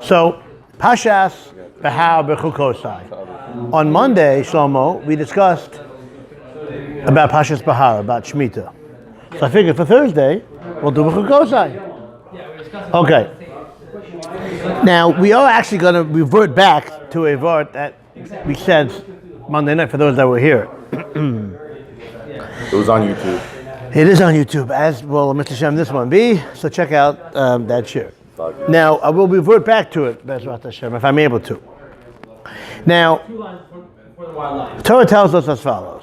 So, Parshas Bechukosai. On Monday, Shlomo, we discussed about Parshas Bahar, about Shemitah. So I figured for Thursday, we'll do Bechukosai. Okay. Now, we are actually going to revert back to a vart that we said Monday night for those that were here. It was on YouTube. It is on YouTube, as will Mr. Shem this one be, so check out that share. Now, I will revert back to it, Bezrat Hashem, if I'm able to. Now, Torah tells us as follows.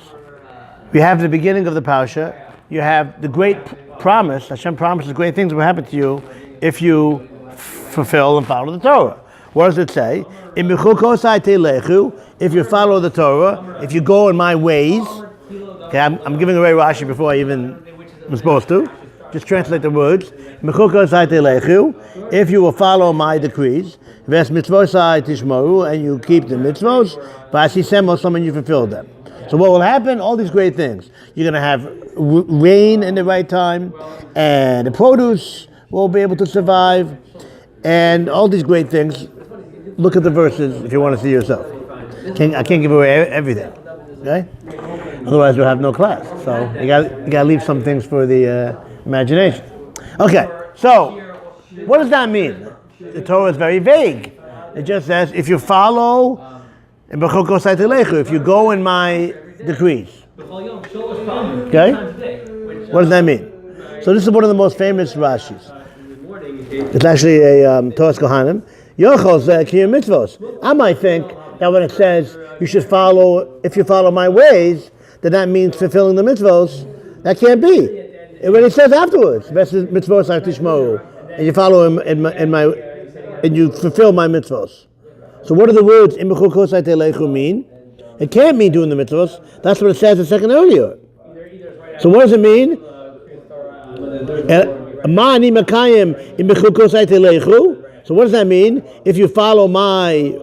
We have the beginning of the Parsha, you have the great promise, Hashem promises great things will happen to you if you fulfill and follow the Torah. What does it say? In Bechukosai telechu, if you follow the Torah, if you go in my ways. Okay, I'm giving away Rashi before I even was supposed to. Just translate the words. Bechukosai telechu, if you will follow my decrees, ves mitzvosai tishmaru, and you keep the mitzvos, v'asisem and you fulfill them. So what will happen? All these great things. You're going to have rain in the right time, and the produce will be able to survive, and all these great things. Look at the verses if you want to see yourself. I can't give away everything, okay? Otherwise we'll have no class. So you got to leave some things for the imagination. Okay, so what does that mean? The Torah is very vague. It just says, if you follow, if you go in my decrees. Okay? What does that mean? So this is one of the most famous Rashis. It's actually a Torah's Kohanim. I might think that when it says you should follow, if you follow my ways, that means fulfilling the mitzvos. That can't be. When it says afterwards, and you follow him and you fulfill my mitzvos. So what do the words in Bechukosai telechu mean? It can't mean doing the mitzvos. That's what it says a second earlier. So what does it mean? So what does that mean? If you follow my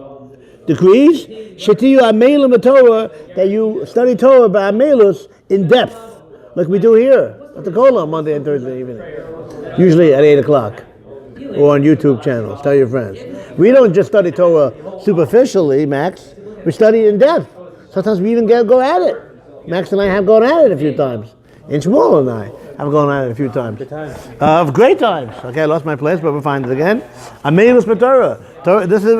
decrees, that you study Torah by amelus in depth, like we do here at the Kola on Monday and Thursday evening, usually at 8 o'clock, or on YouTube channels. Tell your friends. We don't just study Torah superficially, Max. We study it in depth. Sometimes we even go at it. Max and I have gone at it a few times. And Shmuel and I have gone at it a few times. Good times. Great times. Okay, I lost my place, but we'll find it again. Amelus b'Torah. This is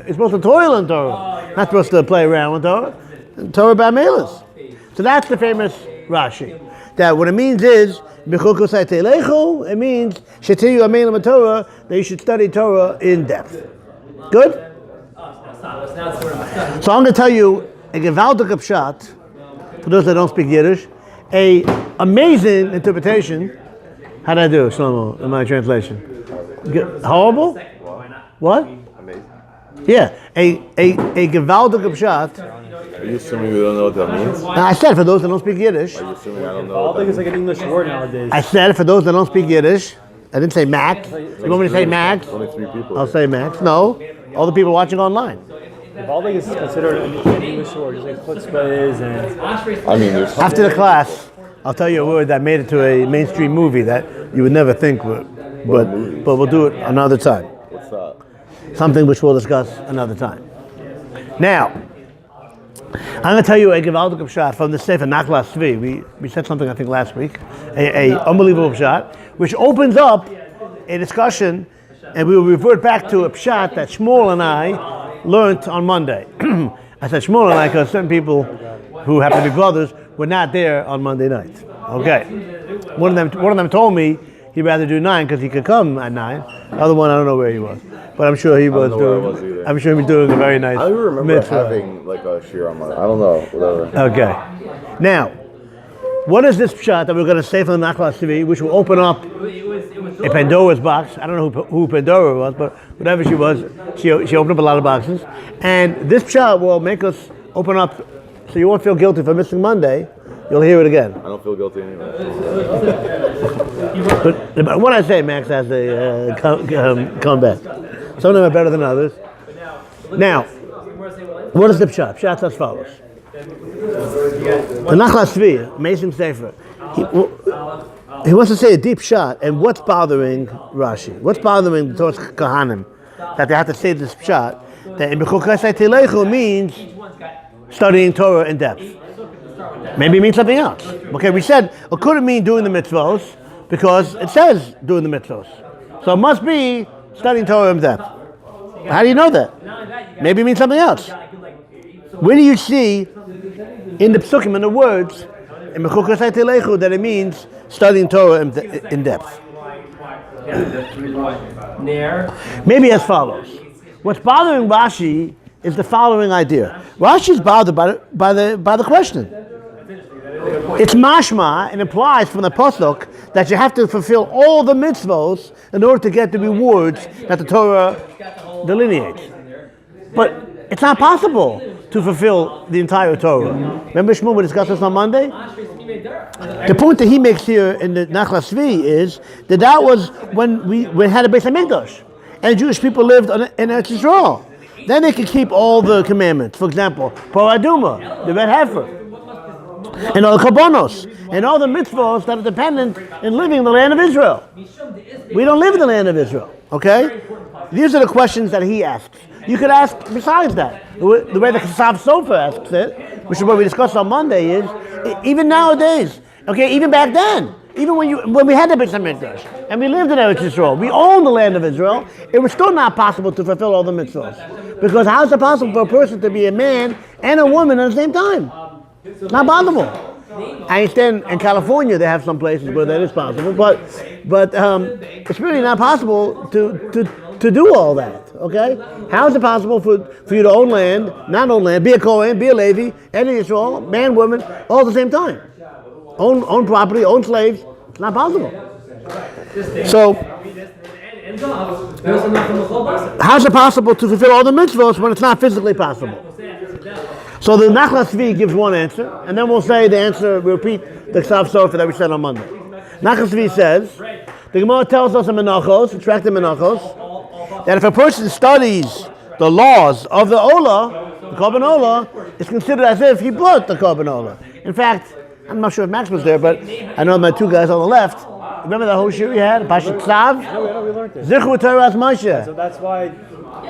it's supposed to toil in Torah. Not supposed to play around with Torah. Torah b'Amelus. So that's the famous Rashi. That what it means is Bechukosai telechu. It means shetiyu amelus b'Torah, that you should study Torah in depth. Good. So I'm going to tell you a gewaltige pshat for those that don't speak Yiddish. A amazing interpretation. How did I do, Shlomo, in my translation? Horrible? What? Amazing. Yeah, a gewaltige pshat. Are you assuming we don't know what that means? I said for those that don't speak Yiddish. Are you assuming I don't know? All things like an English word nowadays. I said for those that don't speak Yiddish. I didn't say Max. You want me to say Max? Only 3 people. I'll say Max. No, all the people watching online. Balding is considered an English word, just like chutzpah is, and I mean, there's After the class, I'll tell you a word that made it to a mainstream movie that you would never think would. But we'll do it another time. What's that? Something which we'll discuss another time. Now, I'm going to tell you a gewaltige pshat from the Sefer Nachlas Tzvi. We said something I think last week. A unbelievable pshat, which opens up a discussion, and we will revert back to a pshat that Shmuel and I learned on Monday. I said Shmuel and I because certain people who happen to be brothers were not there on Monday night. Okay. One of them told me he'd rather do 9 because he could come at 9. The other one, I don't know where he was, but I'm sure he was doing. I'm sure he was doing a very nice. I remember mitzvah. having like a shir on my. I don't know. Whatever. Okay. Now, what is this pshat that we're going to say from the Nachlas Tzvi, which will open up a Pandora's box? I don't know who Pandora was, but whatever she was, she opened up a lot of boxes. And this pshat will make us open up, so you won't feel guilty for missing Monday. You'll hear it again. I don't feel guilty anyway. But what I say, Max has a comeback. Some of them are better than others. Now, what is the pshat? Pshat's as follows. The Nachlas Tzvi, amazing sefer. He wants to say a deep shot, and what's bothering Rashi? What's bothering the Torah's Kohanim? that they have to say this pshat, that in Bechukosai Tilechu means studying Torah in depth. Maybe it means something else. Okay, we said it couldn't mean doing the mitzvos because it says doing the mitzvos. So it must be studying Torah in depth. How do you know that? Maybe it means something else. Where do you see in the psukim, in the words, in Bechukosai Tilechu, that it means studying Torah in depth? Maybe as follows. What's bothering Rashi is the following idea. Rashi is bothered by the question. It's mashma, and implies from the pasuk that you have to fulfill all the mitzvos in order to get the rewards that the Torah delineates. But it's not possible to fulfill the entire Torah. Remember Shmuel, we discussed this on Monday? The point that he makes here in the Nachlas Tzvi is that was when we had a Beis HaMikdash, and Jewish people lived in Eretz Yisrael. Then they could keep all the commandments. For example, Parah Aduma, the red heifer, and all the Karbonos, and all the mitzvahs that are dependent in living in the land of Israel. We don't live in the land of Israel, okay? These are the questions that he asks. You could ask besides that. The way the Chasav Sofer asks it, which is what we discussed on Monday, is even nowadays, okay, even back then, even when we had the Beis HaMikdash, and we lived in Eretz Yisrael, we owned the land of Israel, it was still not possible to fulfill all the mitzvahs. Because how is it possible for a person to be a man and a woman at the same time? It's not possible. I understand in California they have some places where that is possible, but it's really not possible to do all that. Okay? How is it possible for you to own land, not own land, be a Kohen, be a Levi, and in Yisrael, man, woman, all at the same time? Own property, own slaves. It's not possible. So, how is it possible to fulfill all the mitzvahs when it's not physically possible? So the Nachlas Tzvi gives one answer, and then we'll say the answer, we repeat the Ksav Sofer that we said on Monday. Nachlas Tzvi says, the Gemara tells us in Menachos, in Tractate Menachos, that if a person studies the laws of the Olah, the Korban Olah, it's considered as if he brought the Korban Olah. In fact, I'm not sure if Max was there, but I know my two guys on the left. Remember that whole shir we had? Parshas Tzav? Yeah, we learned it. Zichru Torah Moshe. So that's why,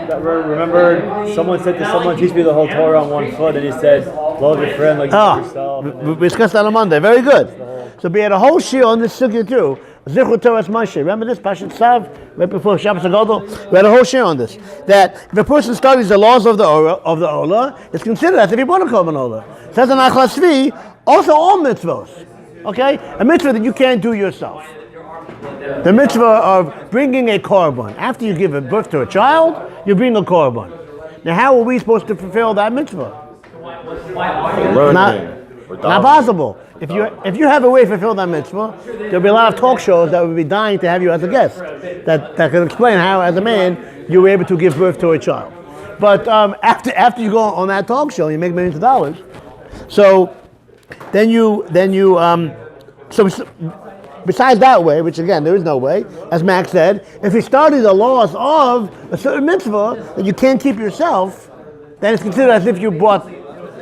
remember, someone said to someone, teach me the whole Torah on one foot, and he said, love your friend like you love yourself. We discussed that on Monday. Very good. So we had a whole shir on this sugya too. Zichru Torah Moshe. Remember this? Parshas Tzav, right before Shabbos HaGadol? We had a whole shir on this. That if a person studies the laws of the Olah, it's considered as if he brought a Korban Olah. Says in Achlas Tzvi, also all mitzvos. Okay? A mitzvah that you can't do yourself. The mitzvah of bringing a korban. After you give birth to a child, you bring a korban. Now how are we supposed to fulfill that mitzvah? Not possible. If you have a way to fulfill that mitzvah, there'll be a lot of talk shows that would be dying to have you as a guest. That can explain how, as a man, you were able to give birth to a child. But after you go on that talk show, you make millions of dollars. So besides that way, which again, there is no way, as Max said, if you study the laws of a certain mitzvah that you can't keep yourself, then it's considered as if you brought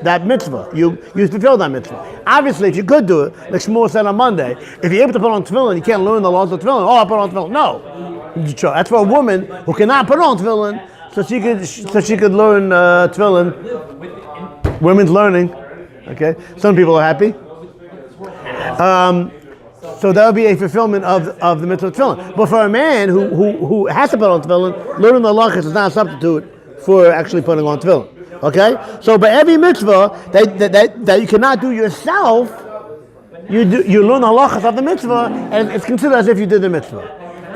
that mitzvah. You fulfilled that mitzvah. Obviously, if you could do it, like Shmuel said on Monday, if you're able to put on tefillin, you can't learn the laws of tefillin. Oh, I put on tefillin. No. That's for a woman who cannot put on tefillin, so she could learn tefillin. Women's learning. Okay? Some people are happy. So that would be a fulfillment of the mitzvah of tefillin. But for a man who has to put on tefillin, learning the halachas is not a substitute for actually putting on tefillin. Okay? So by every mitzvah that you cannot do yourself, you learn the halachas of the mitzvah, and it's considered as if you did the mitzvah.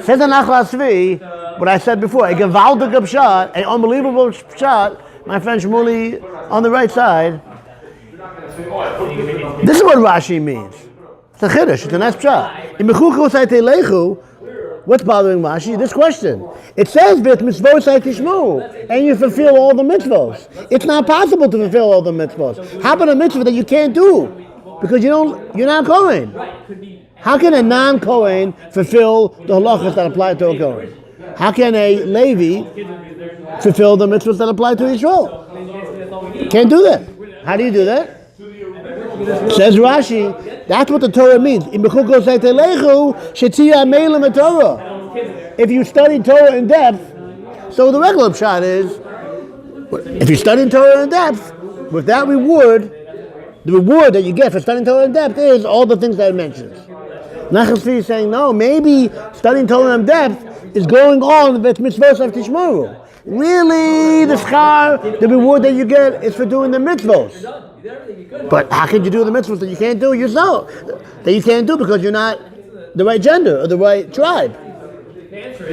Says in Achlas Tzvi, what I said before, a gewaltige pshat, an unbelievable pshat, my friend Shmuley on the right side. This is what Rashi means. It's a chiddush. It's a nice pshat. In Bechukosai Telechu, what's bothering Rashi? This question. It says "V'et mitzvosai tishmu," and you fulfill all the mitzvos. It's not possible to fulfill all the mitzvos. How about a mitzvah that you can't do because you're not Kohen? How can a non-Kohen fulfill the halachas that apply to a Kohen? How can a Levi fulfill the mitzvahs that apply to Israel? Can't do that. How do you do that? Says Rashi, that's what the Torah means. If you study Torah in depth, So the regular pshat is, if you're studying Torah in depth, with that reward, the reward that you get for studying Torah in depth is all the things that it mentions. Nachal Tzvi is saying, no, maybe studying Torah in depth is going on with mitzvot of Tishmaru. Really, the schar, the reward that you get is for doing the mitzvot. But how can you do the mitzvot that you can't do yourself? That you can't do because you're not the right gender or the right tribe.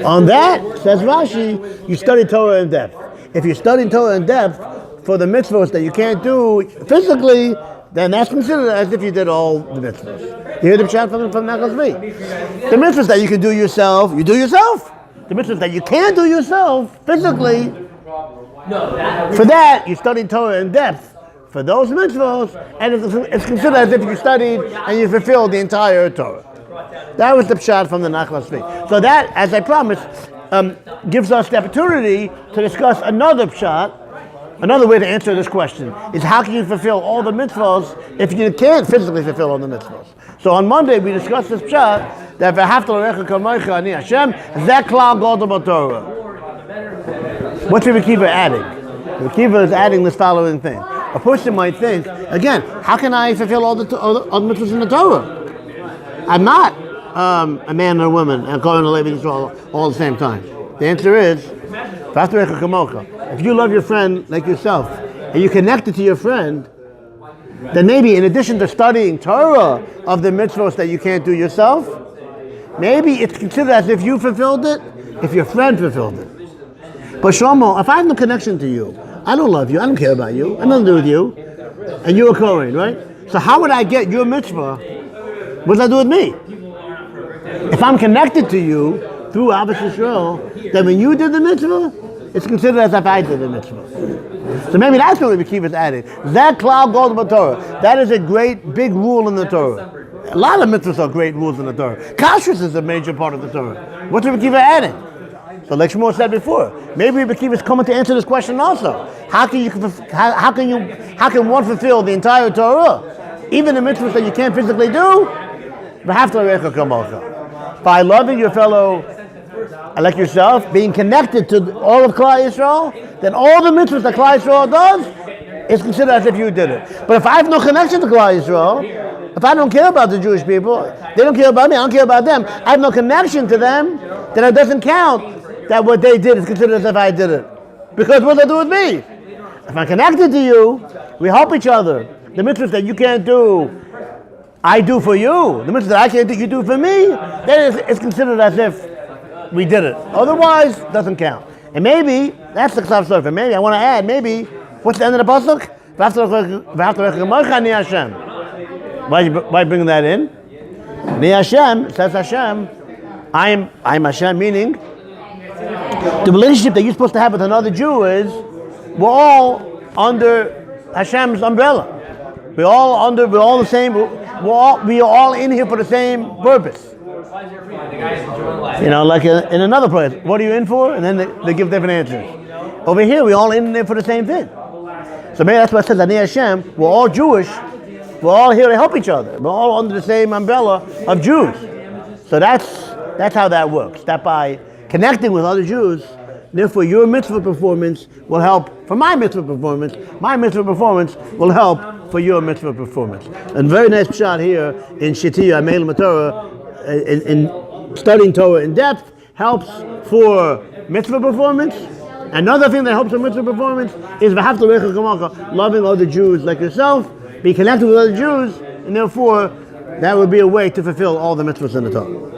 On that, says Rashi, you study Torah in depth. If you're studying Torah in depth for the mitzvot that you can't do physically, then that's considered as if you did all the mitzvot. You hear the pshat from Nachal Tzvi. The mitzvot that you can do yourself, you do yourself. The mitzvot that you can't do yourself physically, for that you studied Torah in depth for those mitzvot, and it's considered as if you studied and you fulfilled the entire Torah. That was the pshat from the Nachal Tzvi. So that, as I promised, gives us the opportunity to discuss another pshat. Another way to answer this question is how can you fulfill all the mitzvahs if you can't physically fulfill all the mitzvahs? So on Monday we discussed this pshat that v'ahavta l'recha kamocha ani Hashem zeh klal gadol b'Torah. What's Rabbi Akiva adding? Rabbi Akiva is adding this following thing. A person might think, again, how can I fulfill all the mitzvahs in the Torah? I'm not a man or a woman and going to live in Israel all at the same time. The answer is, if you love your friend like yourself and you're connected to your friend, then maybe in addition to studying Torah of the mitzvahs that you can't do yourself, maybe it's considered as if you fulfilled it, if your friend fulfilled it. But Shlomo, if I have no connection to you, I don't love you, I don't care about you, I have nothing to do with you, and you're a Kohen, right? So how would I get your mitzvah? What does that do with me? If I'm connected to you through Ahavas Yisrael, then when you did the mitzvah, it's considered as if I did the mitzvah. So maybe that's what Rabbi Akiva is adding. That klal gadol b'Torah. That is a great, big rule in the Torah. A lot of mitzvahs are great rules in the Torah. Kashrus is a major part of the Torah. What's Rabbi Akiva adding? So like Shmuel said before, maybe Rabbi Akiva is coming to answer this question also. How can one fulfill the entire Torah? Even the mitzvahs that you can't physically do? By loving your fellow like yourself, being connected to all of Klal Yisrael, then all the mitzvahs that Klal Yisrael does is considered as if you did it. But if I have no connection to Klal Yisrael, if I don't care about the Jewish people, they don't care about me, I don't care about them, I have no connection to them, then it doesn't count that what they did is considered as if I did it. Because what do they do with me? If I'm connected to you, we help each other. The mitzvahs that you can't do, I do for you. The mitzvahs that I can't do, you do for me. Then it's considered as if we did it. Otherwise, it doesn't count. And maybe, that's the Ksav Sofer. Maybe, I want to add, maybe, what's the end of the pasuk? Why are you bringing that in? Ni Hashem, says Hashem, I'm Hashem, meaning, the relationship that you're supposed to have with another Jew is, we're all under Hashem's umbrella. We're all the same, we are all in here for the same purpose. You know, like in another place, what are you in for? And then they give different answers. Over here, we're all in there for the same thing. So maybe that's why it says, Ani Hashem, we're all Jewish, we're all here to help each other. We're all under the same umbrella of Jews. So that's how that works. That by connecting with other Jews, therefore your mitzvah performance will help for my mitzvah performance will help for your mitzvah performance. And very nice shot here in Shetiya Ameil Torah, in studying Torah in depth helps for mitzvah performance. Another thing that helps for mitzvah performance is loving other Jews like yourself, be connected with other Jews, and therefore that would be a way to fulfill all the mitzvahs in the Torah.